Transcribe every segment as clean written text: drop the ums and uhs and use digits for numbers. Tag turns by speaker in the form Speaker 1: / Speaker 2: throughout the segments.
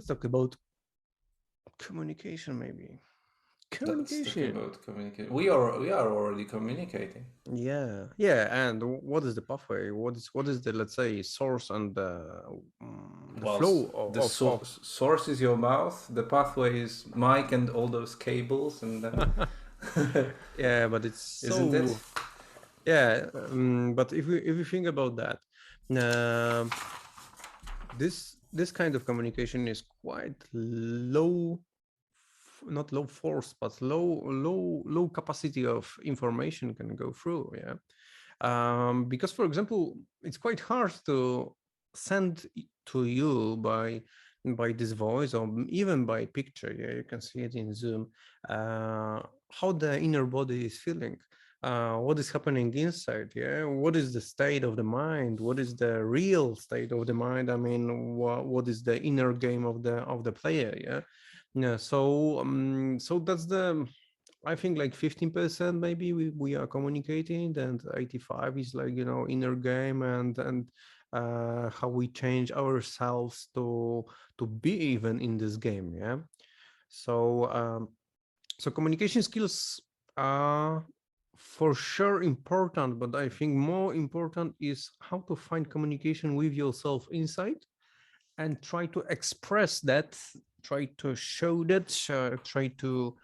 Speaker 1: talk about communication, maybe.
Speaker 2: Let's talk
Speaker 1: Communication.
Speaker 2: about communication. We are already communicating.
Speaker 1: Yeah, yeah. And what is the pathway? What is the, let's say, source and the
Speaker 2: Well,
Speaker 1: flow
Speaker 2: the
Speaker 1: of
Speaker 2: source is your mouth. The pathway is mic and all those cables, and then
Speaker 1: yeah, but it's
Speaker 2: isn't it?
Speaker 1: so yeah. But if we think about that, um this kind of communication is quite low, not low force, but low capacity of information can go through. Yeah, because for example, it's quite hard to send to you by this voice or even by picture. Yeah, you can see it in Zoom. How the inner body is feeling, what is happening inside. Yeah, what is the state of the mind, what is the real state of the mind. I mean, what is the inner game of the player. Yeah, yeah. So that's the, I think like 15% maybe we are communicating, and 85 is like, inner game and how we change ourselves to be even in this game. Yeah. So so communication skills are for sure important, but I think more important is how to find communication with yourself inside and try to express that, try to show that, try to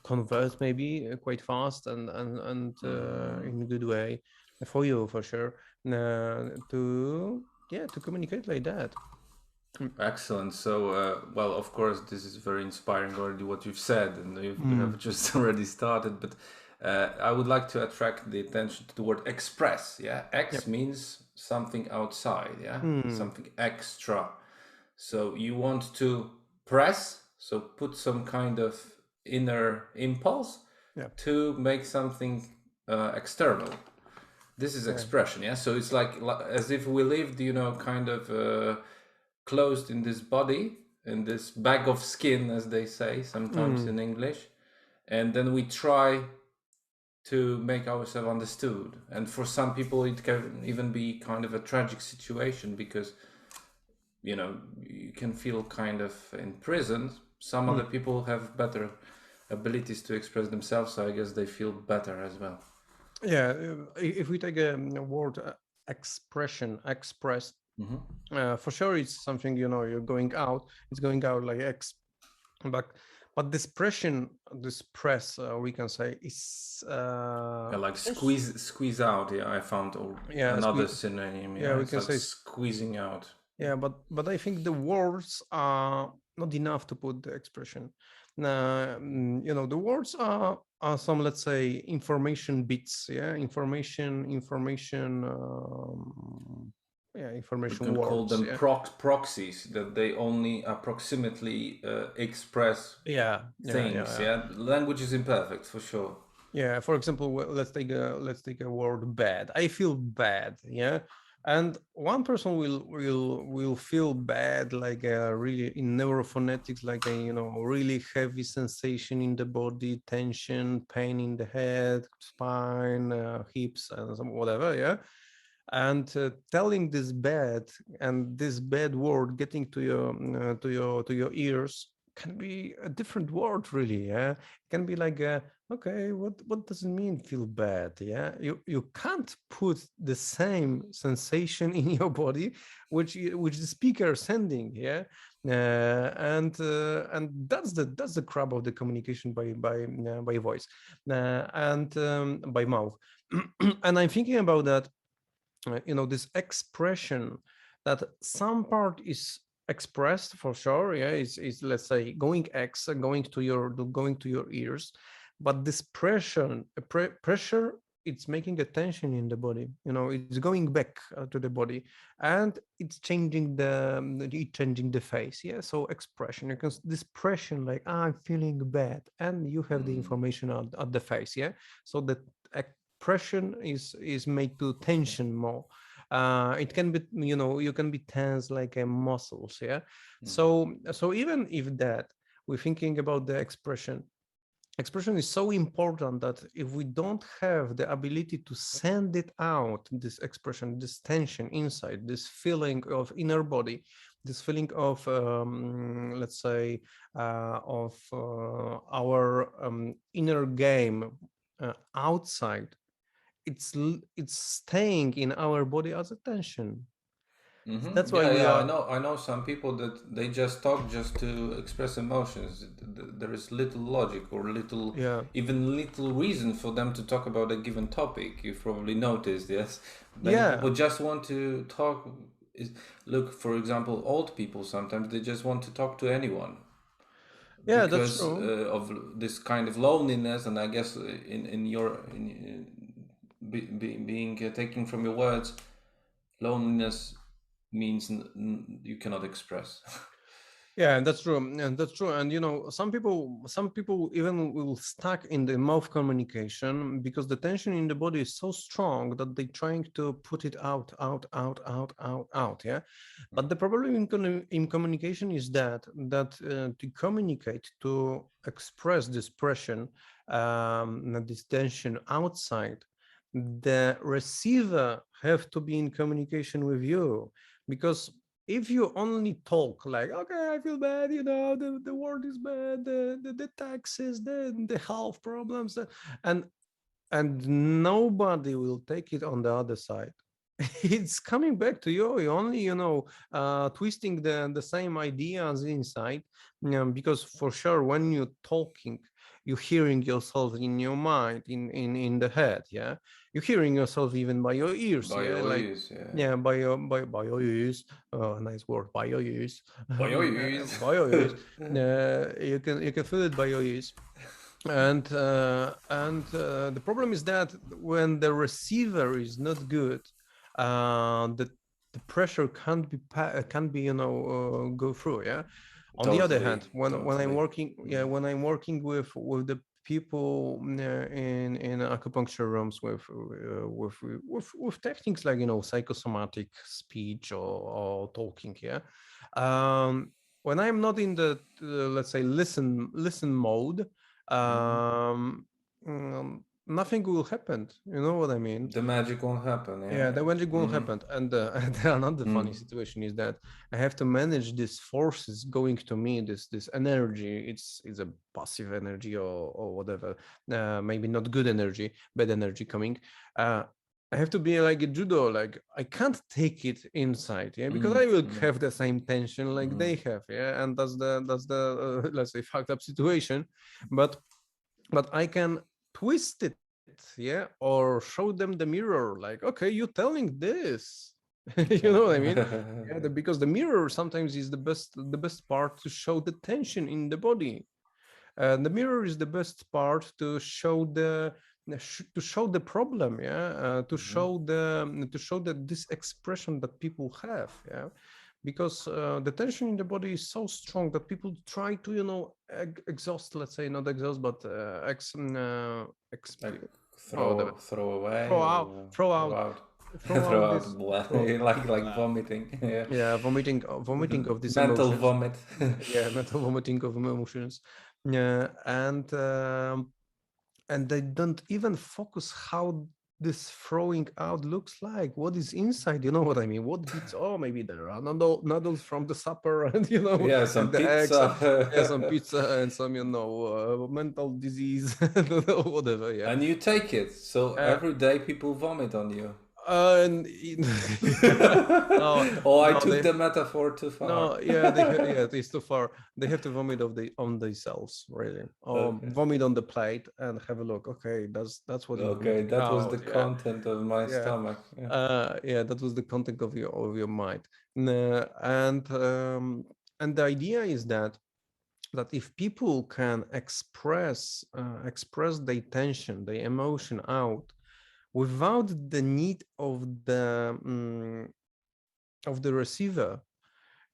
Speaker 1: converse maybe quite fast and in a good way for you, for sure, to yeah, to communicate like that. Mm.
Speaker 2: Excellent. So, well, of course, this is very inspiring already what you've said, and you
Speaker 1: Mm.
Speaker 2: have just already started. But I would like to attract the attention to the word express. Yeah, X
Speaker 1: Yep.
Speaker 2: means something outside. Yeah,
Speaker 1: Mm.
Speaker 2: something extra. So you want to press, so put some kind of inner impulse
Speaker 1: Yeah.
Speaker 2: to make something external. This is
Speaker 1: Yeah.
Speaker 2: expression, yeah. So it's like as if we lived, kind of closed in this body, in this bag of skin, as they say sometimes
Speaker 1: Mm.
Speaker 2: in English, and then we try to make ourselves understood. And for some people, it can even be kind of a tragic situation because you can feel kind of imprisoned. Some
Speaker 1: Mm.
Speaker 2: other people have better abilities to express themselves, so I guess they feel better as well.
Speaker 1: Yeah, if we take a word, expression, express,
Speaker 2: Hmm.
Speaker 1: for sure it's something, you're going out, it's going out like but but this pressure, this press, we can say, is
Speaker 2: Yeah, like
Speaker 1: also,
Speaker 2: squeeze out. Yeah, I found
Speaker 1: yeah,
Speaker 2: another synonym.
Speaker 1: yeah,
Speaker 2: Yeah,
Speaker 1: we
Speaker 2: it's
Speaker 1: can
Speaker 2: like
Speaker 1: say,
Speaker 2: squeezing out.
Speaker 1: yeah, but I think the words are not enough to put the expression. The words are some, let's say, information bits. Yeah, yeah,
Speaker 2: We
Speaker 1: information
Speaker 2: can call
Speaker 1: words.
Speaker 2: them
Speaker 1: Yeah,
Speaker 2: proxies, that they only approximately express
Speaker 1: yeah, yeah, yeah,
Speaker 2: things.
Speaker 1: yeah.
Speaker 2: Yeah, language is imperfect for sure.
Speaker 1: Yeah, for example, let's take a word bad. I feel bad. Yeah, and one person will feel bad, like a really in neurophonetics, like a really heavy sensation in the body, tension, pain in the head, spine, hips, and whatever. Yeah, and telling this bad, and this bad word getting to your to your ears can be a different word, really. Yeah, it can be like okay, what does it mean feel bad? Yeah, you can't put the same sensation in your body which the speaker is sending. Yeah, and that's the crux of the communication by voice, and by mouth. And I'm thinking about that, this expression, that some part is expressed for sure. Yeah, is, let's say, going to your ears, but this pressure, it's making a tension in the body. It's going back to the body, and it's changing the face. Yeah, so expression, this pressure, like, I'm feeling bad, and you have the
Speaker 2: Mm.
Speaker 1: information at the face. Yeah, so that expression is made to tension more. It can be, you can be tense like muscles. Yeah,
Speaker 2: Mm.
Speaker 1: so even if that, we're thinking about the expression is so important, that if we don't have the ability to send it out, this expression, this tension inside, this feeling of inner body, this feeling of let's say of our inner game outside, it's staying in our body as a tension. That's why
Speaker 2: Yeah,
Speaker 1: we
Speaker 2: yeah.
Speaker 1: are.
Speaker 2: I know some people that they just talk just to express emotions. There is little logic or little,
Speaker 1: Yeah,
Speaker 2: even little reason for them to talk about a given topic. You've probably noticed, yes. Many
Speaker 1: yeah,
Speaker 2: people just want to talk. Is Look, for example, old people sometimes they just want to talk to anyone
Speaker 1: yeah, that's
Speaker 2: because
Speaker 1: true.
Speaker 2: of this kind of loneliness. And I guess in your being taken from your words, loneliness means you cannot express.
Speaker 1: Yeah, and that's true, and that's true. And some people even will stuck in the mouth communication because the tension in the body is so strong that they're trying to put it out, out, out, out, out, out. Yeah, but the problem in communication is that to communicate, to express this pressure, this tension outside, the receiver have to be in communication with you, because if you only talk like, okay, I feel bad, the world is bad, the taxes, the health problems, and nobody will take it on the other side. It's coming back to you. You only, twisting the same ideas inside, because for sure when you're talking, you're hearing yourself in your mind, in the head. Yeah, you're hearing yourself even by your ears.
Speaker 2: By
Speaker 1: Yeah,
Speaker 2: your
Speaker 1: like,
Speaker 2: ears, yeah.
Speaker 1: yeah, by your ears. Nice word, by your ears.
Speaker 2: By your ears.
Speaker 1: By your ears. You can feel it by your ears. And the problem is that when the receiver is not good, the pressure can't be go through. Yeah. On the other
Speaker 2: Totally,
Speaker 1: hand, when I'm
Speaker 2: totally.
Speaker 1: working, when I'm working with the people in acupuncture rooms with techniques like psychosomatic speech or talking. Yeah. um when I'm not in the let's say listen mode,
Speaker 2: Mhm.
Speaker 1: nothing will happen. You know what I mean?
Speaker 2: The magic won't happen,
Speaker 1: Yeah,
Speaker 2: yeah.
Speaker 1: the magic won't
Speaker 2: Mm-hmm.
Speaker 1: happen. And another funny
Speaker 2: Mm.
Speaker 1: situation is that I have to manage these forces going to me, this energy. It's a passive energy or whatever. Maybe not good energy, bad energy coming. Uh, I have to be like a judo. Like I can't take it inside, yeah, because
Speaker 2: Mm.
Speaker 1: I will
Speaker 2: Mm.
Speaker 1: have the same tension like
Speaker 2: Mm.
Speaker 1: they have, yeah, and that's the let's say fucked up situation. But I can twist it, yeah, or show them the mirror, like, okay, you're telling this. You know what I mean? Yeah, because the mirror sometimes is the best part to show the tension in the body. The mirror is the best part to show the problem, yeah,
Speaker 2: Mhm.
Speaker 1: to show that this expression that people have, yeah, because the tension in the body is so strong that people try to exhaust, let's say not exhaust, but
Speaker 2: Like
Speaker 1: oh, whatever,
Speaker 2: throw away
Speaker 1: throw out
Speaker 2: or
Speaker 1: throw
Speaker 2: throw
Speaker 1: out
Speaker 2: out.
Speaker 1: throw
Speaker 2: Throw
Speaker 1: out
Speaker 2: out
Speaker 1: this throw,
Speaker 2: like vomiting. Yeah.
Speaker 1: yeah, vomiting of these
Speaker 2: Mental
Speaker 1: emotions.
Speaker 2: vomit.
Speaker 1: Yeah, mental vomiting of emotions. Yeah, and they don't even focus how this throwing out looks like, what is inside, you know what I mean, what bits. Oh, maybe there are noodles from the supper, and
Speaker 2: Yeah,
Speaker 1: and
Speaker 2: some
Speaker 1: the eggs, and yeah, some
Speaker 2: pizza.
Speaker 1: pizza, and some mental disease, whatever. Yeah.
Speaker 2: And you take it. So
Speaker 1: uh,
Speaker 2: every day people vomit on you.
Speaker 1: and no,
Speaker 2: Oh, I
Speaker 1: no,
Speaker 2: took the metaphor too far.
Speaker 1: no, yeah, yeah, it's too far. They have to vomit on themselves, really.
Speaker 2: Okay.
Speaker 1: Vomit on the plate and have a look. Okay, that's what you're
Speaker 2: Okay,
Speaker 1: vomiting
Speaker 2: that was the
Speaker 1: out. Yeah,
Speaker 2: content of my
Speaker 1: yeah,
Speaker 2: stomach. Yeah.
Speaker 1: yeah. That was the content of your mind. And the idea is that if people can express their tension, their emotion out without the need of the receiver,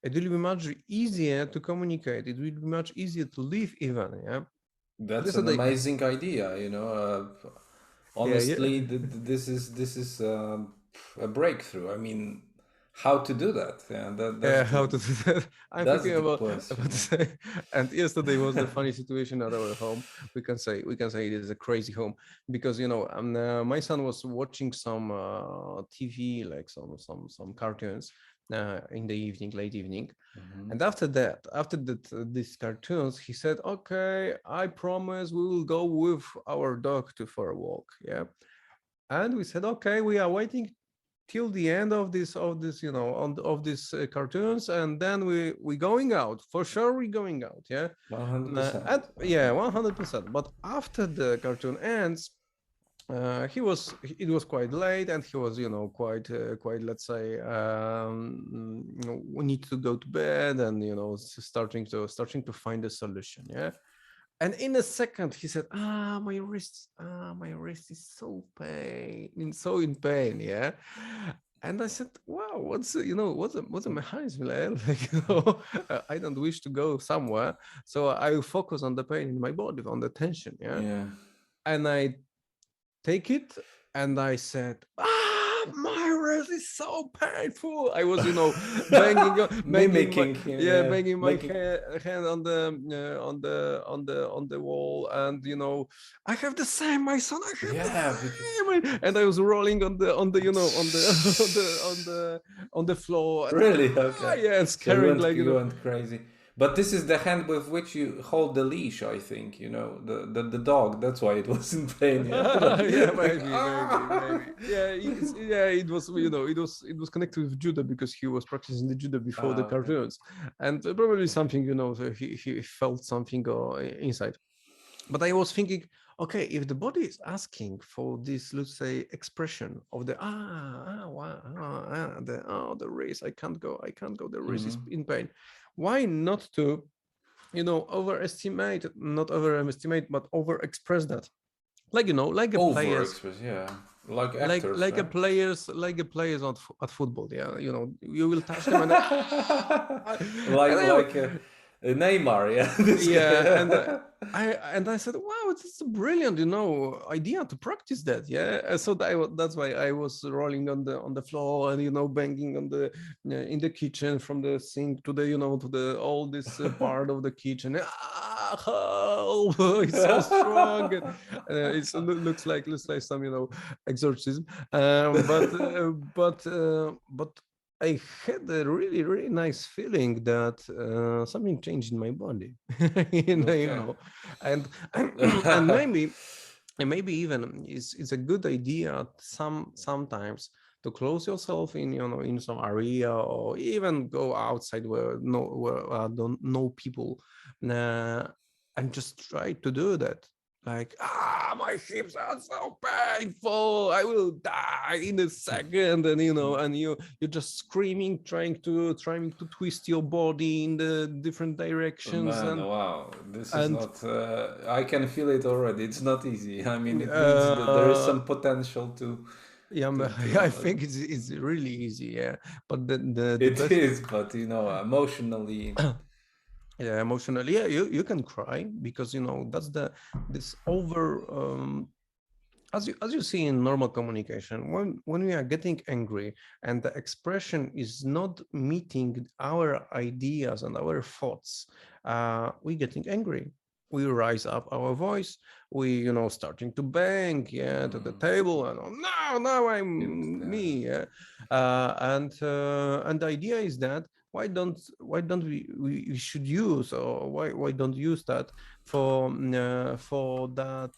Speaker 1: it will be much easier to communicate. It will be much easier to live even. Yeah.
Speaker 2: That's
Speaker 1: This is
Speaker 2: an
Speaker 1: the
Speaker 2: amazing idea,
Speaker 1: yeah, yeah.
Speaker 2: honestly, this is a breakthrough. I mean, how to do that? Yeah,
Speaker 1: Yeah, how to do that? I'm
Speaker 2: that's
Speaker 1: thinking
Speaker 2: the
Speaker 1: about to
Speaker 2: question.
Speaker 1: say, and yesterday was the funny situation at our home. We can say it is a crazy home because my son was watching some TV, like some cartoons, in the evening, late evening.
Speaker 2: Mhm.
Speaker 1: And after these cartoons, he said, "Okay, I promise we will go with our dog for a walk." Yeah, and we said, "Okay, we are waiting till the end of this, of these cartoons, and then we going out for sure. We going out, yeah,
Speaker 2: 100%.
Speaker 1: and yeah,
Speaker 2: Okay.
Speaker 1: 100%. But after the cartoon ends, it was quite late, and he was, quite, let's say, we need to go to bed, and starting to find a solution, yeah. And in a second he said, my wrist is so in pain, yeah. And I said, wow, what's a mechanism, like, I don't wish to go somewhere, so I will focus on the pain in my body, on the tension, yeah.
Speaker 2: Yeah.
Speaker 1: And I take it, and I said, my wrist is so painful. I was,
Speaker 2: Mimicking him, yeah.
Speaker 1: banging my
Speaker 2: Making
Speaker 1: hand on the wall, and I have the same, my son, I have
Speaker 2: yeah,
Speaker 1: the same, and I was rolling on the on the floor, and
Speaker 2: really? Okay.
Speaker 1: yeah, and
Speaker 2: So you
Speaker 1: scaring,
Speaker 2: went
Speaker 1: like,
Speaker 2: you went crazy. But this is the hand with which you hold the leash, I think, the dog. That's why it was in pain, yeah.
Speaker 1: Yeah,
Speaker 2: Like,
Speaker 1: maybe. Yeah, it was, it was connected with judo, because he was practicing the judo before the
Speaker 2: okay.
Speaker 1: cartoons, and probably something, so he felt something inside. But I was thinking, okay, if the body is asking for this, let's say, expression of the wow, the race, I can't go, the race is
Speaker 2: Mhm.
Speaker 1: in pain. Why not to, not overestimate, but overexpress that, like, like a players,
Speaker 2: Overexpress, yeah. Like actors, right?
Speaker 1: like a players at football, yeah. You will touch them, and and I,
Speaker 2: Neymar, yeah. This
Speaker 1: yeah, and
Speaker 2: guy.
Speaker 1: I said, wow, it's a brilliant, idea to practice that, yeah. So that's why I was rolling on the floor, and banging on the in the kitchen, from the sink to the, to the all this part of the kitchen. Help! It's so strong, and looks like some, exorcism. But I had a really, really nice feeling that something changed in my body,
Speaker 2: Okay.
Speaker 1: and and maybe even it's a good idea sometimes to close yourself in, in some area, or even go outside where don't know people, uh, and just try to do that. Like, my hips are so painful, I will die in a second, and you're just screaming, trying to twist your body in the different directions,
Speaker 2: Man,
Speaker 1: and
Speaker 2: wow, this is
Speaker 1: and
Speaker 2: not. I can feel it already. It's not easy. I mean, it needs there is
Speaker 1: uh
Speaker 2: some potential to
Speaker 1: yeah, I
Speaker 2: to.
Speaker 1: think it's really easy, yeah. But the
Speaker 2: It
Speaker 1: best,
Speaker 2: is, but emotionally.
Speaker 1: yeah, emotionally, yeah, you can cry, because that's this over, as you see in normal communication, when we are getting angry, and the expression is not meeting our ideas and our thoughts, we getting angry, we rise up our voice, we starting to bang, yeah, to the
Speaker 2: Mm,
Speaker 1: table, and now
Speaker 2: it's,
Speaker 1: I'm me, yeah. And the idea is that, why don't we should use, or why don't use that for that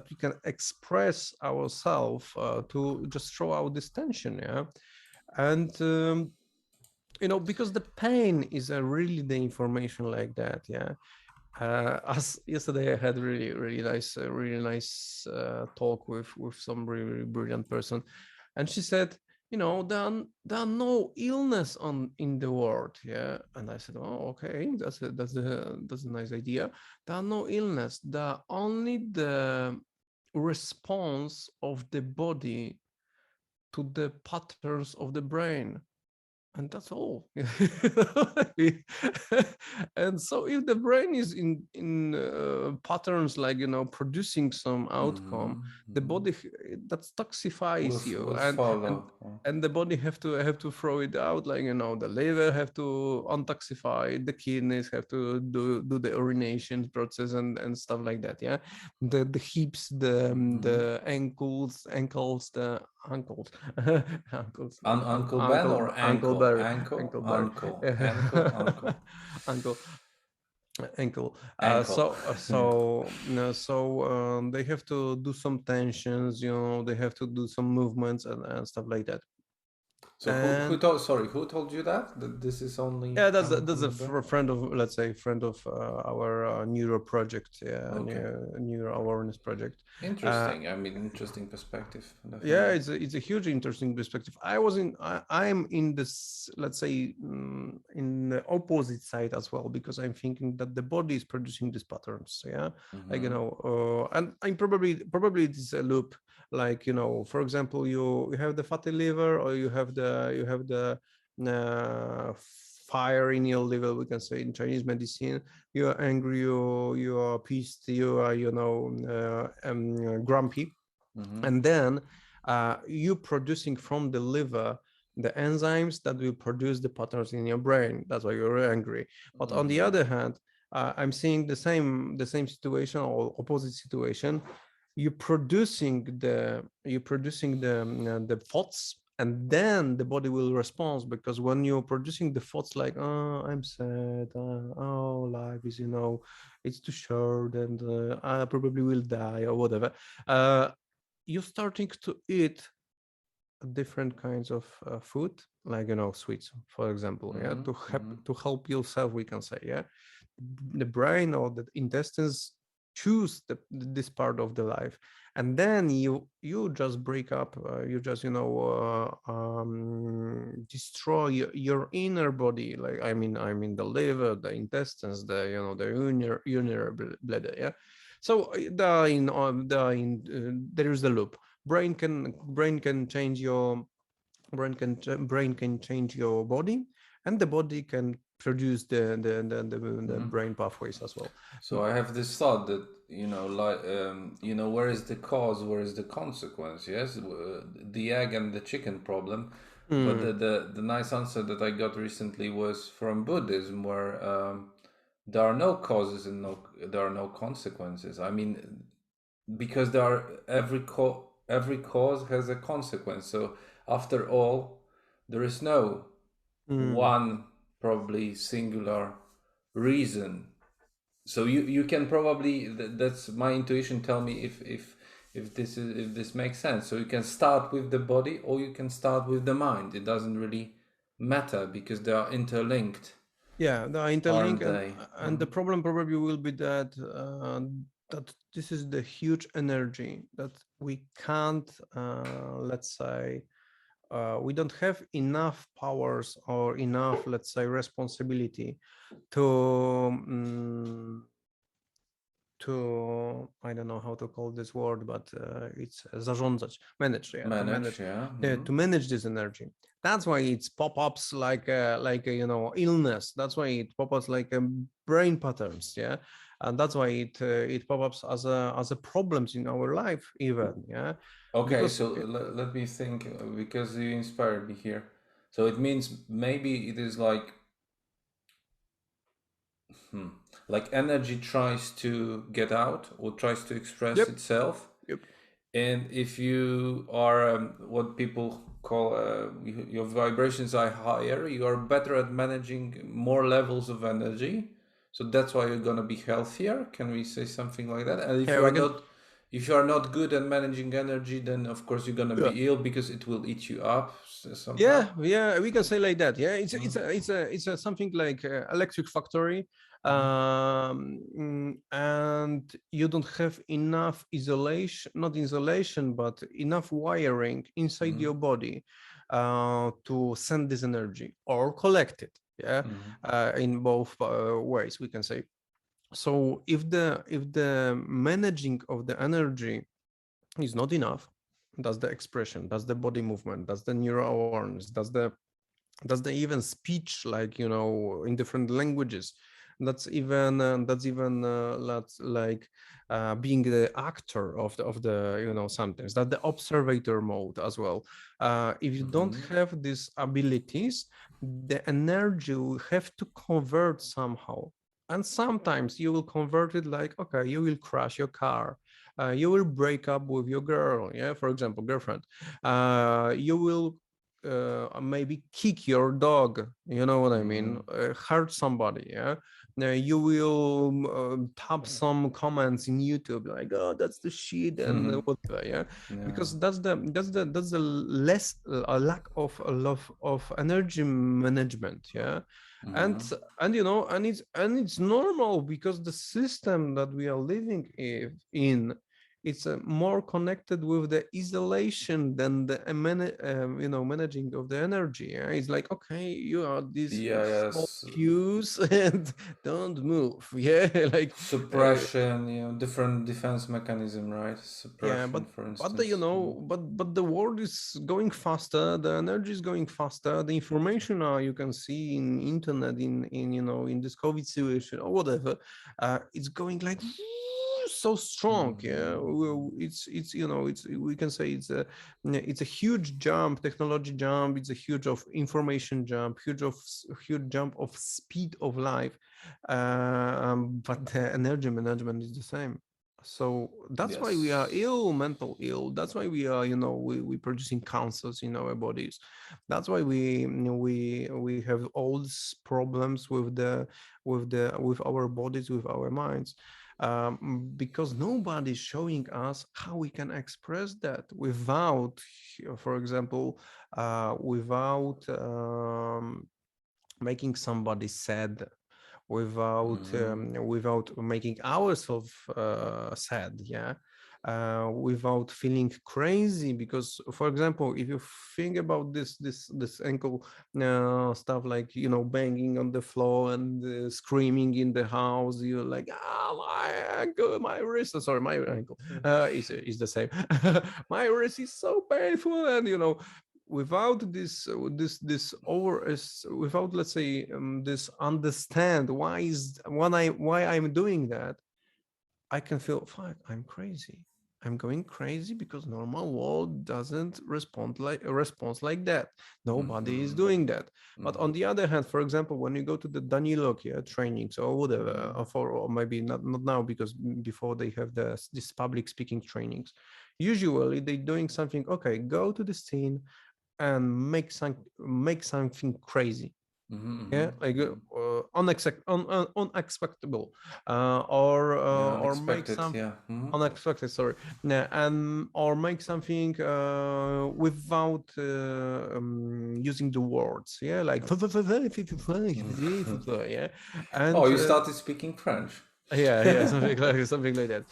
Speaker 1: we can express ourselves, to just throw out this tension, yeah. And because the pain is really the information, like that, yeah. As yesterday, I had really nice talk with some really, really brilliant person, and she said, there are no illness in the world, yeah. And I said, oh, okay, that's a nice idea. There are no illness. There are only the response of the body to the patterns of the brain, and that's all. And so if the brain is in patterns, like, producing some outcome, the body, that toxifies you,
Speaker 2: will
Speaker 1: and
Speaker 2: follow.
Speaker 1: and the body have to throw it out, like, the liver have to untoxify, the kidneys have to do the urination process, and stuff like that, yeah. The hips, the ankles, the uncles, uncles,
Speaker 2: Uncle Ben or
Speaker 1: Uncle
Speaker 2: ankle?
Speaker 1: Barry,
Speaker 2: Ankle,
Speaker 1: Uncle Barry,
Speaker 2: uncle, ankle, uncle,
Speaker 1: Uncle ankle.
Speaker 2: ankle.
Speaker 1: They have to do some tensions, they have to do some movements and stuff like that.
Speaker 2: So who
Speaker 1: And
Speaker 2: told? Sorry, who told you that this is only
Speaker 1: yeah, that's
Speaker 2: coming
Speaker 1: that's
Speaker 2: from
Speaker 1: a
Speaker 2: the brain?
Speaker 1: friend of, let's say, friend of our neuro project, yeah,
Speaker 2: Okay,
Speaker 1: neuro awareness project. Uh,
Speaker 2: interesting. I mean, interesting perspective,
Speaker 1: yeah,
Speaker 2: definitely.
Speaker 1: it's a huge interesting perspective. I'm in this, let's say, in the opposite side as well, because I'm thinking that the body is producing these patterns, yeah, like
Speaker 2: Mm-hmm.
Speaker 1: and I'm probably it is a loop, like for example, you have the fatty liver, or you have the uh, fire in your liver, we can say in Chinese medicine. You are angry, you are pissed, you are grumpy,
Speaker 2: Mm-hmm.
Speaker 1: and then you producing from the liver the enzymes that will produce the patterns in your brain. That's why you're angry. But on the
Speaker 2: Mm-hmm.
Speaker 1: other hand, I'm seeing the same situation or opposite situation. You're producing the thoughts, and then the body will respond, because when you're producing the thoughts like, oh, I'm sad, oh, life is, it's too short, and I probably will die, or whatever, uh, you're starting to eat different kinds of food, like sweets, for example, yeah,
Speaker 2: Mm-hmm.
Speaker 1: to help yourself, we can say, yeah. The brain or the intestines choose this part of the life, and then you just break up, you just destroy your inner body, like I mean the liver, the intestines, the urinary bladder, yeah. So there is the loop. Brain can change your brain can change your body, and the body can produce the
Speaker 2: Mm-hmm.
Speaker 1: brain pathways as well.
Speaker 2: So I have this thought that like where is the cause, where is the consequence? Yes, the egg and the chicken problem. But
Speaker 1: Mm,
Speaker 2: the nice answer that I got recently was from Buddhism, where there are no causes and there are no consequences. I mean, because there are every cause has a consequence. So after all, there is no
Speaker 1: mm.
Speaker 2: one probably singular reason. So you can probably that's my intuition tell me if this makes sense. So you can start with the body or you can start with the mind. It doesn't really matter because they are interlinked,
Speaker 1: Yeah, the interlink,
Speaker 2: aren't
Speaker 1: and
Speaker 2: they?
Speaker 1: and the problem probably will be that this is the huge energy that we can't, let's say, we don't have enough powers or enough, let's say, responsibility to I don't know how to call this word, but it's zarządzać, manage, yeah, to
Speaker 2: Manage,
Speaker 1: manage,
Speaker 2: yeah.
Speaker 1: to manage this energy. That's why it's pop-ups like a, illness. That's why it pop-ups like brain patterns, yeah, and that's why it pop-ups as a problems in our life even, yeah,
Speaker 2: Okay,
Speaker 1: because
Speaker 2: so let me think because you inspired me here. So it means maybe it is hmm, like energy tries to get out or tries to express
Speaker 1: yep,
Speaker 2: itself.
Speaker 1: yep.
Speaker 2: And if you are what people call your vibrations are higher, you are better at managing more levels of energy. So that's why you're gonna be healthier. Can we say something like that? And
Speaker 1: Yeah, we can.
Speaker 2: if you are not good at managing energy, then of course you're gonna
Speaker 1: Yeah.
Speaker 2: be ill because it will eat you up somehow.
Speaker 1: Yeah, we can say like that. Yeah, it's a,
Speaker 2: Mm,
Speaker 1: it's a, it's a, it's a something like electric factory,
Speaker 2: mm,
Speaker 1: and you don't have enough isolation, not insulation, but enough wiring inside
Speaker 2: mm,
Speaker 1: your body to send this energy or collect it. Yeah,
Speaker 2: mm,
Speaker 1: in both ways, we can say. So if the managing of the energy is not enough, that's the expression, that's the body movement, that's the neural awareness, that's the even speech, like in different languages, that's even like being the actor of the sometimes that the observator mode as well. If you don't
Speaker 2: mm,
Speaker 1: have these abilities, the energy will have to convert somehow, and sometimes you will convert it, like, okay, you will crash your car, you will break up with your girl, yeah, for example, girlfriend. You will maybe kick your dog, you know what I mean, hurt somebody, yeah. You will tap some comments in YouTube like, oh, that's the shit and whatever, yeah.
Speaker 2: Yeah.
Speaker 1: Because that's the less a lack of a lot of energy management, yeah. and and it's normal because the system that we are living in, it's more connected with the isolation than the managing of the energy, yeah? It's like, okay, you are this small
Speaker 2: Yes.
Speaker 1: fuse and don't move, yeah. Like
Speaker 2: Suppression, different defense mechanism, right?
Speaker 1: yeah,
Speaker 2: Suppression, for
Speaker 1: but
Speaker 2: instance.
Speaker 1: but the world is going faster, the energy is going faster, the information you can see in internet, in this COVID situation or whatever, it's going like so strong, yeah. It's we can say it's a huge jump, technology jump, it's a huge of information jump, huge jump of speed of life, but the energy management is the same. So that's why we are ill, mental ill. That's why we are, we producing cancers in our bodies. That's why we have all these problems with our bodies, with our minds, because nobody's showing us how we can express that without, for example, without making somebody sad, without making ourselves sad, yeah. Without feeling crazy, because for example, if you think about this ankle stuff, like banging on the floor and screaming in the house, you're like, my ankle, my wrist, sorry, my ankle is the same. My wrist is so painful, and without without, let's say, this understand why I'm doing that, I can feel, fuck, I'm crazy. I'm going crazy because normal world doesn't response like that. Nobody is doing that. But on the other hand, for example, when you go to the Danilok trainings or whatever, or maybe not now, because before they have this public speaking trainings, usually they're doing something. Okay, go to the scene and make something crazy, yeah, like unexpectable, or make
Speaker 2: Unexpected,
Speaker 1: some
Speaker 2: yeah.
Speaker 1: unexpected, sorry. Or make something without using the words, yeah, like yeah.
Speaker 2: Oh,
Speaker 1: And
Speaker 2: you started speaking French.
Speaker 1: yeah, something like that.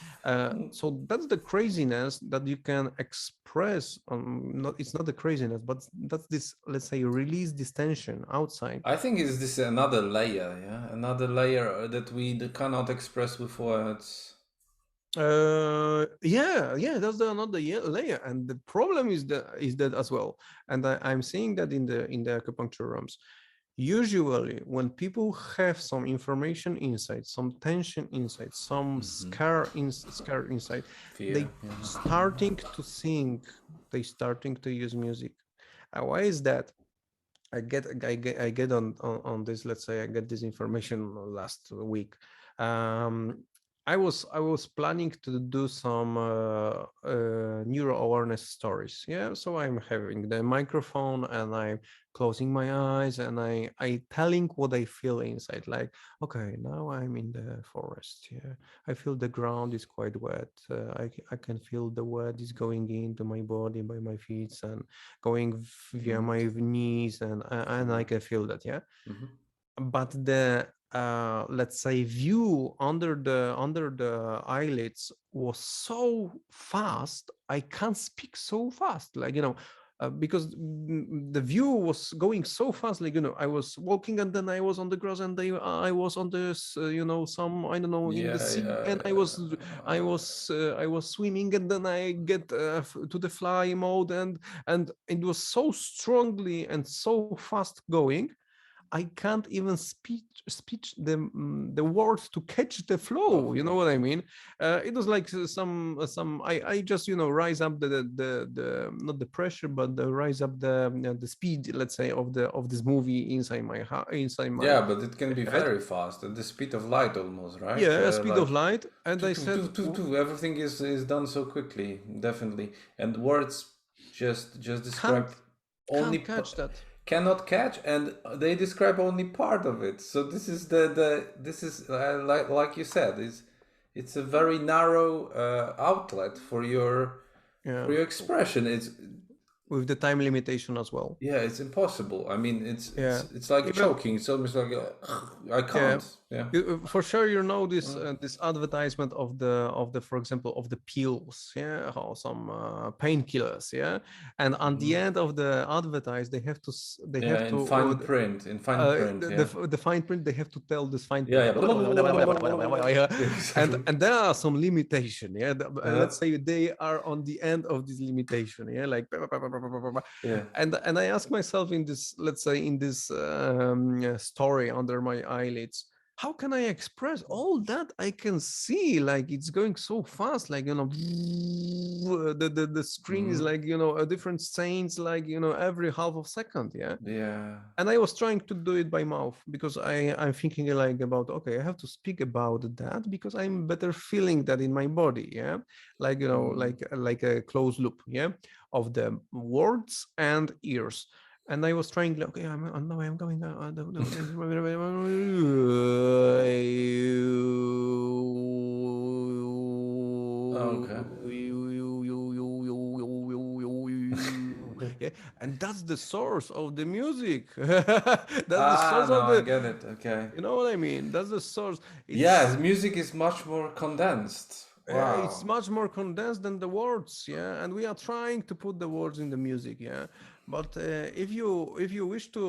Speaker 1: So that's the craziness that you can express on, not, it's not the craziness, but that's this, let's say, release this tension outside.
Speaker 2: I think is this another layer, yeah? Another layer that we cannot express with words.
Speaker 1: Yeah, that's another layer, and the problem is that as well. And I'm seeing that in the acupuncture rooms. Usually when people have some information inside, some tension inside, some scare inside,
Speaker 2: Fear,
Speaker 1: they
Speaker 2: yeah.
Speaker 1: starting to sing, they starting to use music. Why is that? I get on this, let's say, I get this information last week. I was planning to do some neuro awareness stories, yeah. So I'm having the microphone and I'm closing my eyes and I telling what I feel inside, like, okay, now I'm in the forest, yeah. I feel the ground is quite wet. I can feel the wet is going into my body by my feet and going via my knees, and I can feel that, yeah. But the let's say view under the eyelids was so fast, I can't speak so fast, like, because the view was going so fast, like, I was walking and then I was on the grass, and I was on this, some, I don't know, in the
Speaker 2: Yeah,
Speaker 1: sea,
Speaker 2: yeah,
Speaker 1: and I was swimming, and then I get to the fly mode, and it was so strongly and so fast going. I can't even speech the words to catch the flow. You know what I mean? It was like some I just rise up the not the pressure, but the rise up the speed, let's say, of this movie inside inside my
Speaker 2: Yeah, but it can be
Speaker 1: head.
Speaker 2: very fast at the speed of light almost, right?
Speaker 1: Yeah, speed of
Speaker 2: Like
Speaker 1: light, and I said,
Speaker 2: everything is done so quickly, definitely. And words just
Speaker 1: can't
Speaker 2: describe only
Speaker 1: can't catch that.
Speaker 2: cannot catch, and they describe only part of it. So this is the this is like you said, it's a very narrow outlet
Speaker 1: Yeah,
Speaker 2: for your expression. It's
Speaker 1: with the time limitation as well.
Speaker 2: yeah, it's impossible. I mean,
Speaker 1: Yeah,
Speaker 2: it's like
Speaker 1: even
Speaker 2: choking. It's almost like I
Speaker 1: yeah.
Speaker 2: can't. Yeah.
Speaker 1: For sure, this
Speaker 2: Mm.
Speaker 1: this advertisement of the for example of the pills, yeah, or some painkillers, yeah, and on the
Speaker 2: Mhm.
Speaker 1: end of the advertise, they
Speaker 2: Yeah,
Speaker 1: have
Speaker 2: in
Speaker 1: to
Speaker 2: fine print. In fine print. Yeah.
Speaker 1: the fine print, they have to tell this fine
Speaker 2: Yeah.
Speaker 1: print.
Speaker 2: Yeah. Exactly.
Speaker 1: And there are some limitation, yeah. Let's
Speaker 2: Uh,
Speaker 1: say they are on the end of this limitation, yeah, like
Speaker 2: yeah.
Speaker 1: and I ask myself in this, let's say, in this story under my eyelids, how can I express all that I can see? Like it's going so fast, like the screen is
Speaker 2: Mhm.
Speaker 1: like a different scenes, like every half of second, yeah.
Speaker 2: Yeah.
Speaker 1: And I was trying to do it by mouth because I'm thinking like about, okay, I have to speak about that because I'm better feeling that in my body, yeah, like
Speaker 2: Mm.
Speaker 1: like a closed loop, yeah, of the words and ears. And I was trying, like, okay, now I'm going.
Speaker 2: Okay.
Speaker 1: Yeah, and that's the source of the music. That's the
Speaker 2: Ah,
Speaker 1: source
Speaker 2: no,
Speaker 1: of
Speaker 2: I
Speaker 1: the,
Speaker 2: get it. Okay.
Speaker 1: you know what I mean? That's the source.
Speaker 2: Yes, music is much more condensed.
Speaker 1: It's
Speaker 2: Wow.
Speaker 1: much more condensed than the words, yeah, and we are trying to put the words in the music, yeah. But if you wish to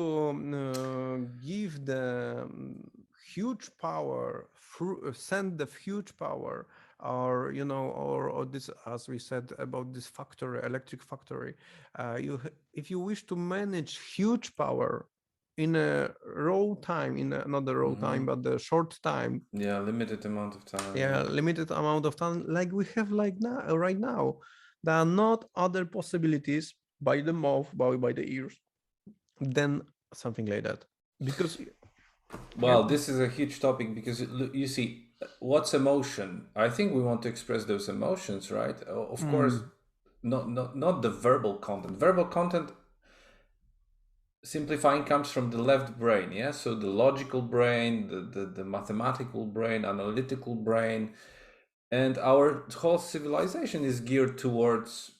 Speaker 1: give the huge power through send the huge power, or or this, as we said about this factory, electric factory, if you wish to manage huge power in a raw time, not the raw
Speaker 2: Hmm.
Speaker 1: time but the short time,
Speaker 2: Yeah, limited amount of
Speaker 1: yeah,
Speaker 2: time.
Speaker 1: limited amount of time, like we have, like now, right now, there are not other possibilities by the mouth, by the ears, than something like that, because yeah.
Speaker 2: Well, this is a huge topic because you see, what's emotion? I think we want to express those emotions, right? Of course,
Speaker 1: Mm,
Speaker 2: not the verbal content. Verbal content, simplifying, comes from the left brain, yeah. So the logical brain, the mathematical brain, analytical brain, and our whole civilization is geared towards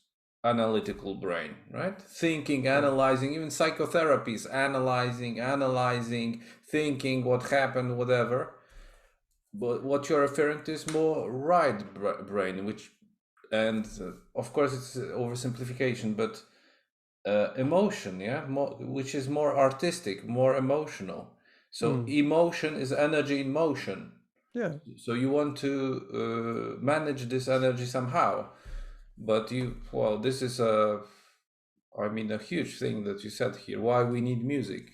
Speaker 2: analytical brain, right? Thinking,
Speaker 1: yeah.
Speaker 2: analyzing, even psychotherapies, analyzing, thinking what happened, whatever. But what you're referring to is more right brain, which, and of course it's oversimplification, but emotion, yeah, more, which is more artistic, more emotional. So
Speaker 1: Mm,
Speaker 2: emotion is energy in motion.
Speaker 1: yeah.
Speaker 2: So you want to manage this energy somehow, but well, this is I mean, a huge thing that you said here. Why we need music?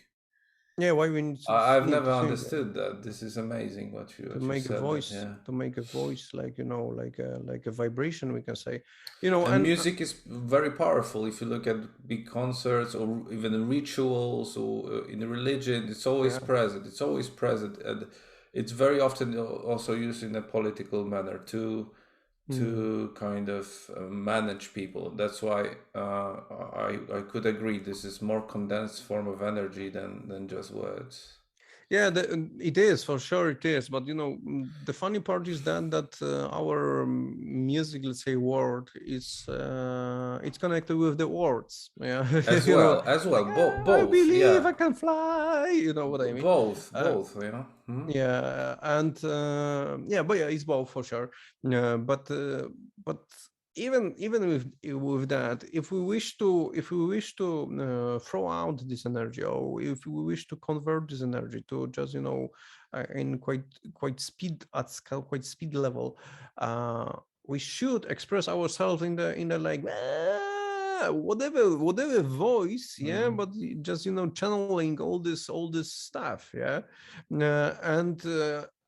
Speaker 1: Yeah, why we
Speaker 2: I've
Speaker 1: need
Speaker 2: never
Speaker 1: to sing,
Speaker 2: understood that. This is amazing what
Speaker 1: to
Speaker 2: you
Speaker 1: make a
Speaker 2: said. That
Speaker 1: voice,
Speaker 2: yeah.
Speaker 1: like like a vibration, we can say,
Speaker 2: And
Speaker 1: and
Speaker 2: music is very powerful. If you look at big concerts or even in rituals or in religion, it's always
Speaker 1: yeah.
Speaker 2: present. It's always present, and it's very often also used in a political manner
Speaker 1: Mm.
Speaker 2: to kind of manage people. That's why I could agree. This is more condensed form of energy than just words.
Speaker 1: Yeah, it is, for sure it is. But the funny part is that our music, let's say, word is it's connected with the words. Yeah,
Speaker 2: As well,
Speaker 1: like, I
Speaker 2: both.
Speaker 1: believe
Speaker 2: Yeah,
Speaker 1: I can fly. You know what I mean? Uh,
Speaker 2: both. You know. Hmm.
Speaker 1: yeah, and yeah, but yeah, it's both for sure. But even with that, if we wish to throw out this energy, or if we wish to convert this energy to just in quite speed at scale, quite speed level, we should express ourselves in the like. yeah, whatever voice, yeah, but just channeling all this stuff, yeah.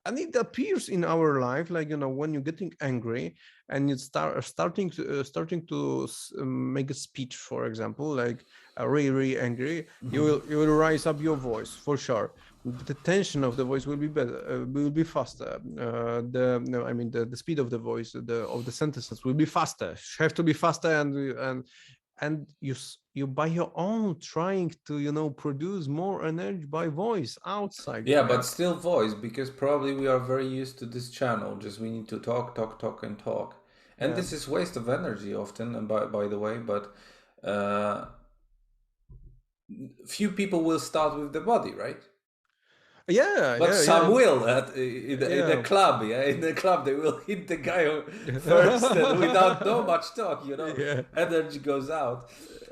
Speaker 1: And it appears in our life, like when you're getting angry and you starting to make a speech, for example, like really angry, you will rise up your voice for sure. The tension of the voice will be better, will be faster. The no, I mean the speed of the voice, of the sentences will be faster. Have to be faster, and you by your own trying to produce more energy by voice outside.
Speaker 2: Yeah,
Speaker 1: Yeah,
Speaker 2: but still voice, because probably we are very used to this channel. Just we need to talk, talk, talk, and talk. And
Speaker 1: yeah,
Speaker 2: this is waste of energy often, and by the way, but uh, few people will start with the body, right?
Speaker 1: yeah,
Speaker 2: But
Speaker 1: yeah, yeah,
Speaker 2: some will in the
Speaker 1: yeah,
Speaker 2: club, yeah. In the club, they will hit the guy first, and without no much talk,
Speaker 1: yeah,
Speaker 2: energy goes out.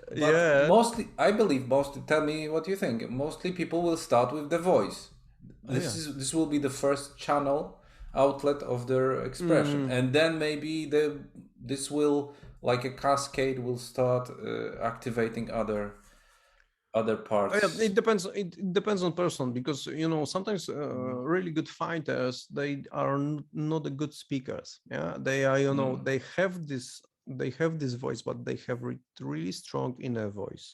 Speaker 2: But
Speaker 1: yeah.
Speaker 2: mostly, I believe, mostly. Tell me what you think. Mostly, people will start with the voice.
Speaker 1: Oh, yeah.
Speaker 2: This will be the first channel outlet of their expression,
Speaker 1: Mm.
Speaker 2: and then maybe this will, like a cascade, will start activating other
Speaker 1: Yeah,
Speaker 2: parts.
Speaker 1: it depends. It depends on person, because sometimes really good fighters, they are not a good speakers. Yeah, they are.
Speaker 2: Mm.
Speaker 1: They have this voice, but they have really strong inner voice,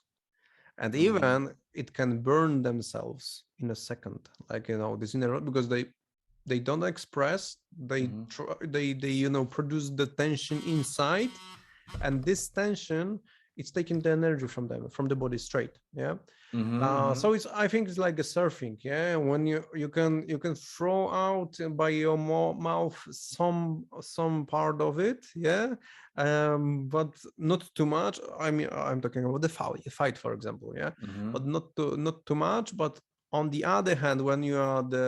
Speaker 1: and
Speaker 2: Mm-hmm.
Speaker 1: even it can burn themselves in a second. Like this inner, because they don't express.
Speaker 2: Mm-hmm.
Speaker 1: They produce the tension inside, and this tension, it's taking the energy from them, from the body straight. Yeah.
Speaker 2: Mm-hmm.
Speaker 1: So I think it's like a surfing, yeah. When you can throw out by your mouth some part of it, yeah, but not too much. I mean, I'm talking about the fight, for example, yeah,
Speaker 2: Mm-hmm.
Speaker 1: but not too much. But on the other hand, when you are the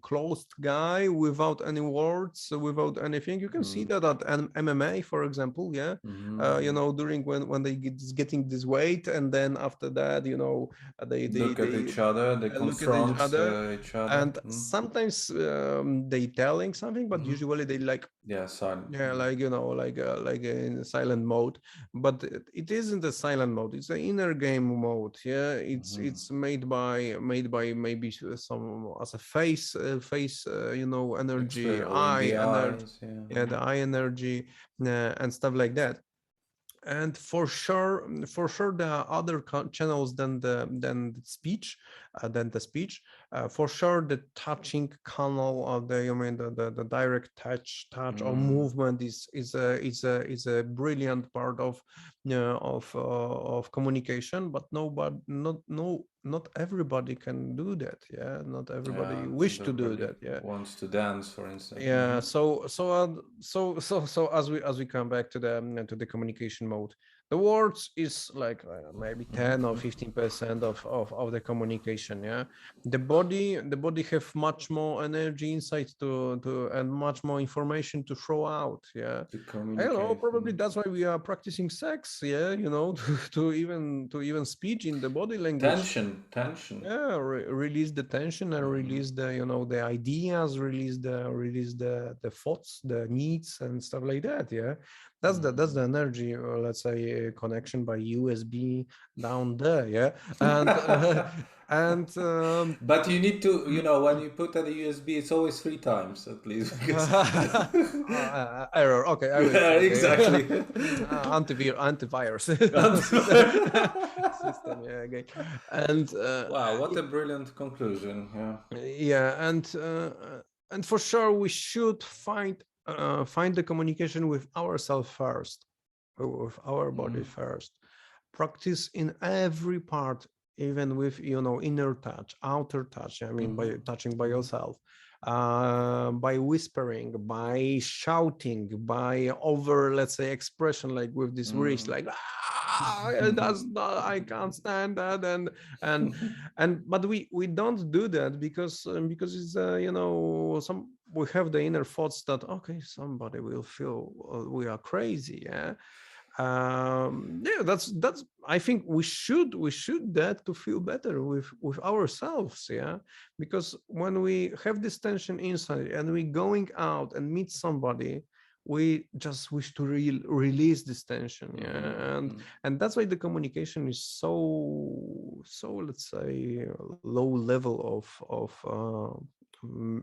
Speaker 1: closed guy without any words, without anything, you can see that at MMA, for example, yeah,
Speaker 2: Mm-hmm.
Speaker 1: during when they getting this weight, and then after that,
Speaker 2: Look at
Speaker 1: they
Speaker 2: each other. They
Speaker 1: look at each
Speaker 2: confront
Speaker 1: other,
Speaker 2: each other.
Speaker 1: and sometimes they telling something, but
Speaker 2: Mm-hmm.
Speaker 1: usually they like,
Speaker 2: Yeah, silent.
Speaker 1: yeah, like like in silent mode. But it isn't a silent mode, it's an inner game mode. Yeah,
Speaker 2: Mm-hmm.
Speaker 1: it's made by maybe some as a face energy,
Speaker 2: Express in
Speaker 1: eye
Speaker 2: the
Speaker 1: energy,
Speaker 2: eyes. Yeah.
Speaker 1: yeah, the eye energy, and stuff like that. And for sure there are other channels than the speech. For sure, the touching channel of the, the direct touch or
Speaker 2: Mm.
Speaker 1: movement is a brilliant part of communication. But not everybody can do that. Yeah, not everybody
Speaker 2: Yeah.
Speaker 1: wish
Speaker 2: Not
Speaker 1: to do
Speaker 2: everybody
Speaker 1: that. Yeah.
Speaker 2: wants to dance, for instance.
Speaker 1: Yeah,
Speaker 2: Mm-hmm.
Speaker 1: so as we come back to the communication mode, the words is like maybe 10 or
Speaker 2: Mm-hmm.
Speaker 1: 15% of the communication. Yeah, the body have much more energy inside to and much more information to throw out. Yeah,
Speaker 2: To
Speaker 1: I don't know,
Speaker 2: communicate.
Speaker 1: probably that's why we are practicing sex. Yeah, to even speech in the body language.
Speaker 2: Tension.
Speaker 1: Yeah, release the tension and
Speaker 2: Mm-hmm.
Speaker 1: release the ideas, release the thoughts, the needs, and stuff like that. Yeah, that's the
Speaker 2: Mm-hmm.
Speaker 1: energy, or let's say connection by USB down there. Yeah, and and
Speaker 2: But you need to, when you put on a USB, it's always 3 times at least, because
Speaker 1: error. Okay, I will
Speaker 2: yeah,
Speaker 1: check.
Speaker 2: exactly.
Speaker 1: Antivirus system. Yeah, again, and
Speaker 2: Wow, what a brilliant conclusion. Yeah.
Speaker 1: yeah, and for sure we should find the communication with ourselves first, with our body
Speaker 2: Mm-hmm.
Speaker 1: first. Practice in every part, even with inner touch, outer touch. I mean, by touching by
Speaker 2: Mm-hmm.
Speaker 1: yourself, by whispering, by shouting, by over, let's say, expression, like with this wrist, like that's not, I can't stand that, and but we don't do that because it's some we have the inner thoughts that, okay, somebody will feel we are crazy. Yeah. Yeah, that's I think we should that to feel better with ourselves. Yeah, because when we have this tension inside and we going out and meet somebody, we just wish to release this tension,
Speaker 2: Mhm.
Speaker 1: and that's why the communication is so let's say low level of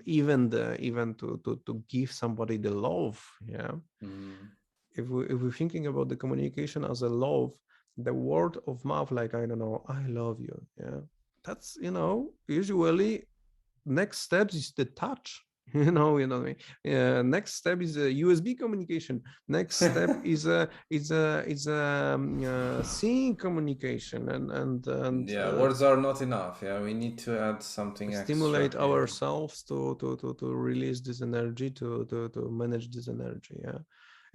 Speaker 1: even to give somebody the love.
Speaker 2: Mhm.
Speaker 1: If we're thinking about the communication as a love, the word of mouth, like, I don't know, I love you, that's, usually next step is the touch. What I mean. Next step is a USB communication. Next step is a seeing communication, and
Speaker 2: Yeah, words are not enough. Yeah, we need to add something extra
Speaker 1: stimulate
Speaker 2: here.
Speaker 1: ourselves to release this energy, to manage this energy.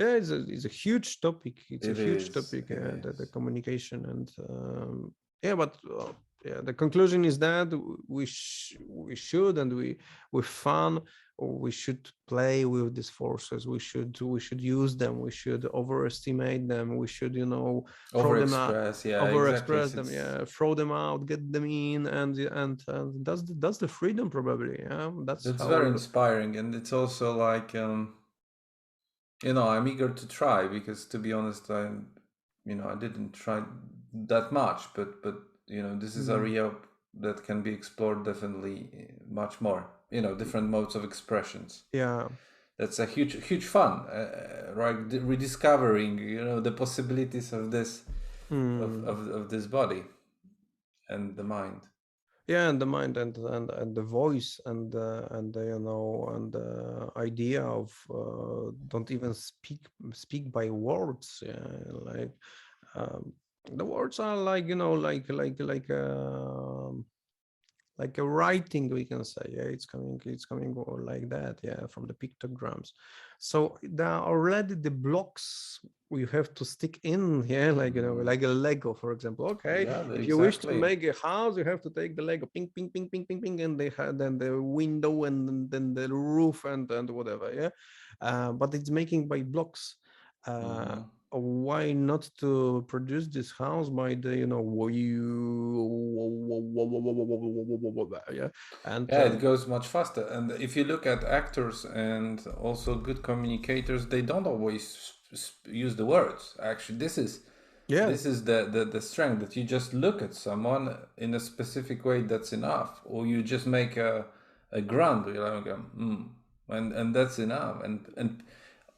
Speaker 1: Yeah, it's a huge topic. It's a
Speaker 2: It
Speaker 1: huge
Speaker 2: is.
Speaker 1: topic,
Speaker 2: It
Speaker 1: the
Speaker 2: is.
Speaker 1: communication. And yeah, but yeah, the conclusion is that we should, and with fun, we should play with these forces. We should use them. We should overestimate them. We should, throw them out,
Speaker 2: Overexpress. Yeah, exactly.
Speaker 1: overexpress them, throw them out, get them in, and that's the freedom, probably. That's
Speaker 2: That's very
Speaker 1: how.
Speaker 2: inspiring, and it's also like I'm eager to try because, to be honest, I didn't try that much, but this is
Speaker 1: Mm,
Speaker 2: area that can be explored definitely much more. Different modes of expressions.
Speaker 1: yeah.
Speaker 2: That's a huge fun, right? Rediscovering, the possibilities of this
Speaker 1: Mm.
Speaker 2: of this body and the mind.
Speaker 1: Yeah, and the mind, and the voice, and the, and the idea of don't even speak by words. Yeah, like, um, the words are like, like a writing, we can say. Yeah, it's coming all like that, yeah, from the pictograms. So there are already the blocks we have to stick in, yeah, like,
Speaker 2: Mm.
Speaker 1: like a Lego, for example. Okay,
Speaker 2: Yeah,
Speaker 1: if you wish to
Speaker 2: exactly.
Speaker 1: make a house, you have to take the Lego, ping ping ping ping ping ping, and they had then the window, and then the roof, and whatever. Yeah, but it's making by blocks. uh
Speaker 2: Hmm.
Speaker 1: why not to produce this house by the, yeah, and
Speaker 2: Yeah, it goes much faster. And if you look at actors and also good communicators, they don't always use the words. Actually, this is
Speaker 1: yeah,
Speaker 2: this is the strength that you just look at someone in a specific way. That's enough, or you just make a grunt, you're like, and that's enough. And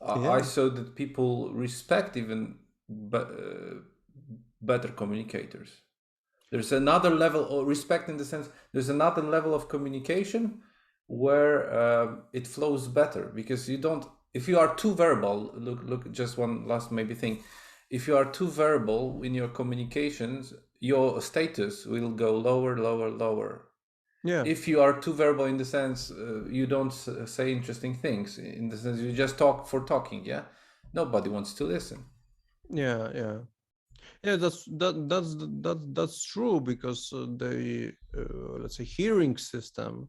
Speaker 2: I
Speaker 1: yeah,
Speaker 2: saw that people respect even better communicators. There's another level of respect, in the sense there's another level of communication where it flows better, because you don't, if you are too verbal, look, just one last maybe thing, if you are too verbal in your communications, your status will go lower, lower, lower.
Speaker 1: yeah,
Speaker 2: If you are too verbal, in the sense you don't say interesting things, in the sense you just talk for talking, yeah, nobody wants to listen.
Speaker 1: yeah, yeah. Yeah, that's true, because the let's say hearing system,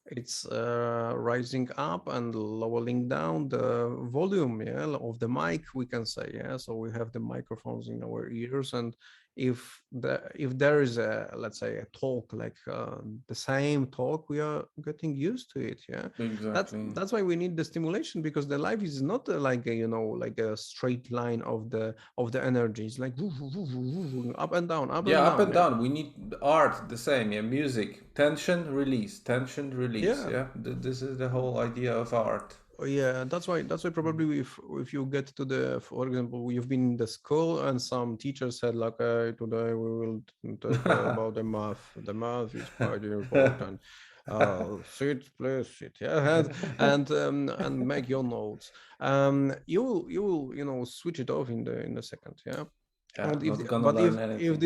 Speaker 1: it's rising up and lowering down the volume, yeah, of the mic, we can say. Yeah, so we have the microphones in our ears, and if there is a, let's say, a talk, like the same talk, we are getting used to it. Yeah, that's
Speaker 2: Exactly.
Speaker 1: that's why we need the stimulation, because the life is not like a, like a straight line of the energy. It's like up and down, up
Speaker 2: Yeah,
Speaker 1: and
Speaker 2: up
Speaker 1: down.
Speaker 2: and
Speaker 1: Yeah,
Speaker 2: down. We need art the same. Yeah, music, tension, release, tension, release.
Speaker 1: yeah.
Speaker 2: Yeah, this is the whole idea of art.
Speaker 1: Yeah, that's why probably if you get to the, for example, you've been in the school and some teacher said, like, today we will talk about the math. The math is quite important. Sit, please sit. Yeah, and make your notes. You will switch it off in the second. Yeah,
Speaker 2: Yeah,
Speaker 1: and
Speaker 2: not gonna
Speaker 1: but
Speaker 2: learn
Speaker 1: if
Speaker 2: anything.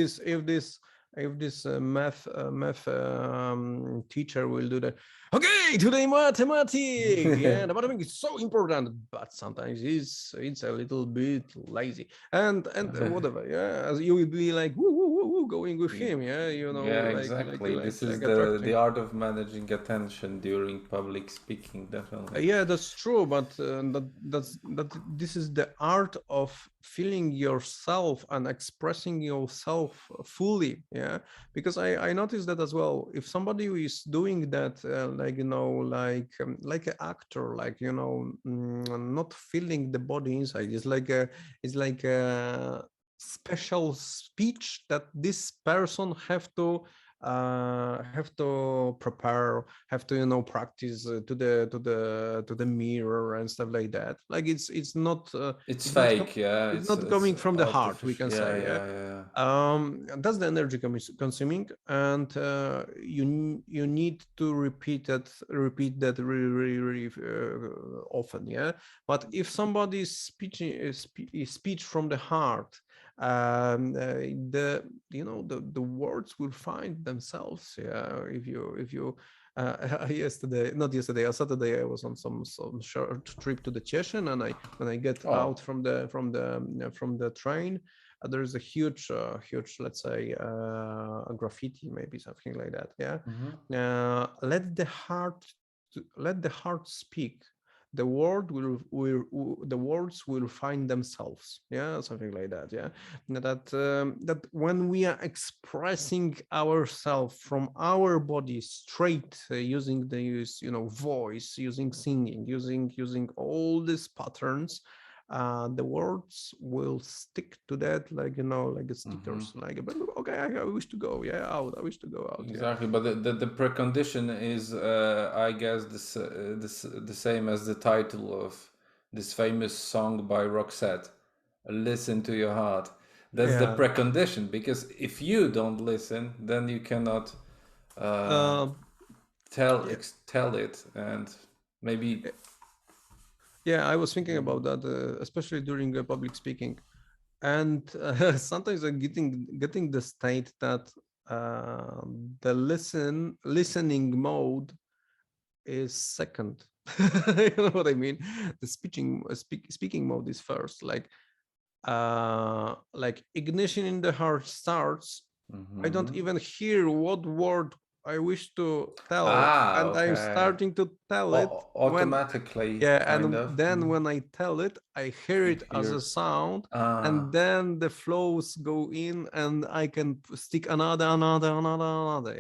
Speaker 1: this math teacher will do that. Okay, today mathematics. Yeah, the mathematics is so important, but sometimes it's a little bit lazy, and whatever. Yeah, as you will be like woo, woo, woo, woo, going with him. Yeah,
Speaker 2: Yeah,
Speaker 1: like like
Speaker 2: exactly.
Speaker 1: like
Speaker 2: This is
Speaker 1: like
Speaker 2: the
Speaker 1: attracting.
Speaker 2: art of managing attention during public speaking, definitely.
Speaker 1: Yeah, that's true, but this is the art of feeling yourself and expressing yourself fully. Yeah, because I noticed that as well. If somebody who is doing that, like like an actor, like not feeling the body inside, it's like a special speech that this person have to prepare, have to practice to the mirror and stuff like that. Like it's not
Speaker 2: It's
Speaker 1: it's not
Speaker 2: fake, yeah.
Speaker 1: it's not
Speaker 2: It's
Speaker 1: coming from the heart, we
Speaker 2: artificial.
Speaker 1: can
Speaker 2: Yeah,
Speaker 1: say. Yeah,
Speaker 2: yeah, yeah.
Speaker 1: that's the energy consuming, and you need to repeat that really often. Yeah, but if somebody is speech from the heart, the the words will find themselves. Yeah, if you yesterday, not yesterday, on Saturday, I was on some short trip to the Chechen, and when I get out
Speaker 2: Oh,
Speaker 1: from the train, there is a huge, let's say, a graffiti, maybe something like that. Yeah,
Speaker 2: mhm.
Speaker 1: let the heart speak. The the words will find themselves. Yeah, something like that. Yeah, that when we are expressing ourselves from our body straight, using the voice, using singing, using all these patterns, the words will stick to that, like like the stickers, like, but okay, I wish to go, yeah, out, I wish to go out, yeah.
Speaker 2: Exactly, but the precondition is, I guess, the same as the title of this famous song by Roxette, "Listen to Your Heart." That's the
Speaker 1: Yeah.
Speaker 2: precondition, because if you don't listen, then you cannot uh,
Speaker 1: um yeah,
Speaker 2: tell it, and maybe.
Speaker 1: yeah, I was thinking about that, especially during public speaking, and sometimes I'm getting the state that uh, the listening mode is second. You know what I mean? The speaking mode is first. Like ignition in the heart starts. I don't
Speaker 2: Mhm.
Speaker 1: even hear what word I wish to tell,
Speaker 2: Ah,
Speaker 1: and I'm
Speaker 2: okay.
Speaker 1: starting to tell it when,
Speaker 2: Automatically,
Speaker 1: yeah,
Speaker 2: kind
Speaker 1: and
Speaker 2: of.
Speaker 1: then when I tell it, I hear
Speaker 2: You
Speaker 1: it as
Speaker 2: hear
Speaker 1: a
Speaker 2: it.
Speaker 1: sound, and
Speaker 2: Ah,
Speaker 1: then the flows go in, and I can stick another.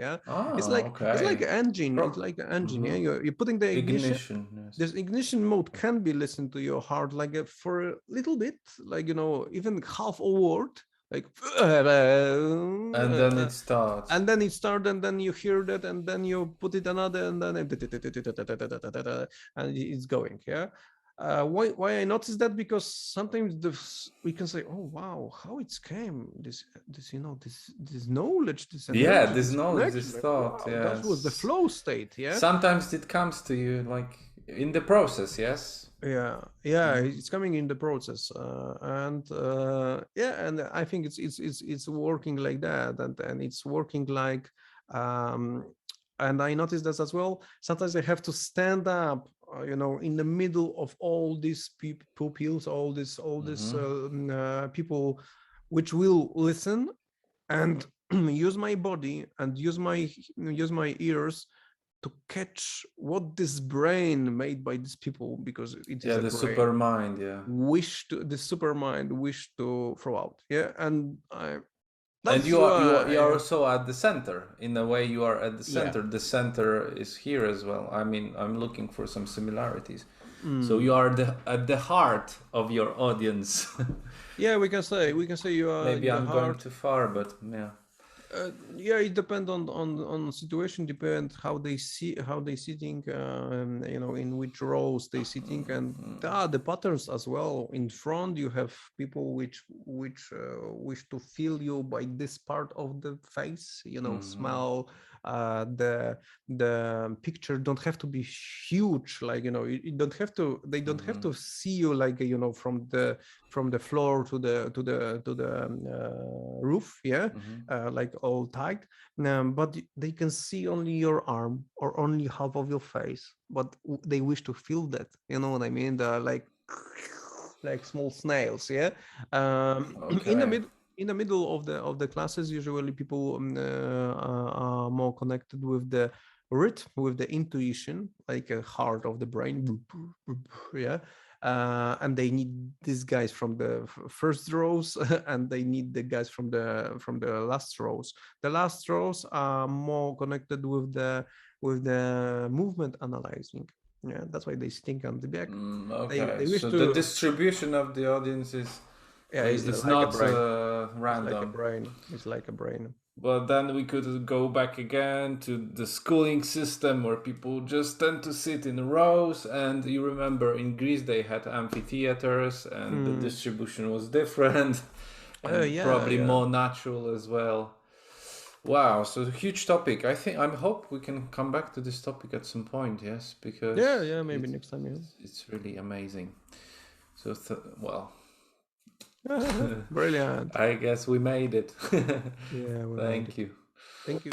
Speaker 1: Yeah, it's like
Speaker 2: okay.
Speaker 1: an engine. It's
Speaker 2: Pro.
Speaker 1: like an engine. Yeah,
Speaker 2: Mhm.
Speaker 1: you're putting the ignition.
Speaker 2: Ignition. Yes.
Speaker 1: This ignition mode can be listened to your heart, like for a little bit, like even half a word, like
Speaker 2: And then it starts.
Speaker 1: and then it starts, and then you hear that, and then you put it another, and then and it's going. Yeah. Why I noticed that? Because sometimes we can say, oh wow, how it came, this this knowledge, this
Speaker 2: Yeah,
Speaker 1: energy,
Speaker 2: this
Speaker 1: this
Speaker 2: knowledge,
Speaker 1: connection,
Speaker 2: this
Speaker 1: like
Speaker 2: thought,
Speaker 1: wow, that was the
Speaker 2: yes.
Speaker 1: flow state. Yeah.
Speaker 2: Sometimes it comes to you like in the process, yes.
Speaker 1: Yeah,
Speaker 2: Mhm.
Speaker 1: it's coming in the process, and yeah, and I think it's working like that, and it's working like, um and I noticed that as well. Sometimes I have to stand up, in the middle of all these pupils, all this
Speaker 2: Mhm.
Speaker 1: people which will listen, and use my body and use my ears to catch what this brain made by these people, because it is
Speaker 2: Yeah,
Speaker 1: a
Speaker 2: the
Speaker 1: brain,
Speaker 2: super mind, yeah.
Speaker 1: the super mind wish to throw out. Yeah, and
Speaker 2: And
Speaker 1: that's
Speaker 2: you are
Speaker 1: why.
Speaker 2: also at the center. In a way, you are at the
Speaker 1: Yeah.
Speaker 2: center. The center is here as well. I mean, I'm looking for some similarities. So you
Speaker 1: Mm.
Speaker 2: are at the heart of your audience.
Speaker 1: Yeah, we can say you are
Speaker 2: Maybe
Speaker 1: in the
Speaker 2: I'm going
Speaker 1: heart.
Speaker 2: too far, but yeah.
Speaker 1: Yeah, it depends on situation, depend how they sitting, in which rows they sitting, and the patterns as well. In front you have people which wish to feel you by this part of the face,
Speaker 2: Mhm.
Speaker 1: smell. The picture don't have to be huge, like, you don't have to, they don't have
Speaker 2: Mhm.
Speaker 1: to see you, like, from the floor to the roof. Yeah,
Speaker 2: Mhm.
Speaker 1: like all tight, but they can see only your arm or only half of your face, but they wish to feel that, you know what I mean, the like small snails. Yeah. In the
Speaker 2: Okay.
Speaker 1: mid in the middle of the classes, usually people are more connected with the rhythm, with the intuition, like a heart of the brain. Yeah. and they need these guys from the first rows and they need the guys from the last rows. The last rows are more connected with the movement analyzing. Yeah, that's why they stink on the back.
Speaker 2: Okay,
Speaker 1: They wish
Speaker 2: so
Speaker 1: to.
Speaker 2: the distribution of the audience is
Speaker 1: Yeah, it's
Speaker 2: it's
Speaker 1: like a
Speaker 2: not
Speaker 1: brain. It's like a
Speaker 2: random.
Speaker 1: brain. It's like a brain.
Speaker 2: But then we could go back again to the schooling system where people just tend to sit in rows. And you remember in Greece they had amphitheaters and the distribution was different and
Speaker 1: Yeah,
Speaker 2: probably
Speaker 1: yeah.
Speaker 2: more natural as well. Wow, so a huge topic. I hope we can come back to this topic at some point, yes, because
Speaker 1: Yeah, maybe next time.
Speaker 2: it's really amazing. So, well,
Speaker 1: Yeah. Brilliant.
Speaker 2: I guess we made it.
Speaker 1: Yeah, we made
Speaker 2: Thank
Speaker 1: it.
Speaker 2: you.
Speaker 1: Thank you.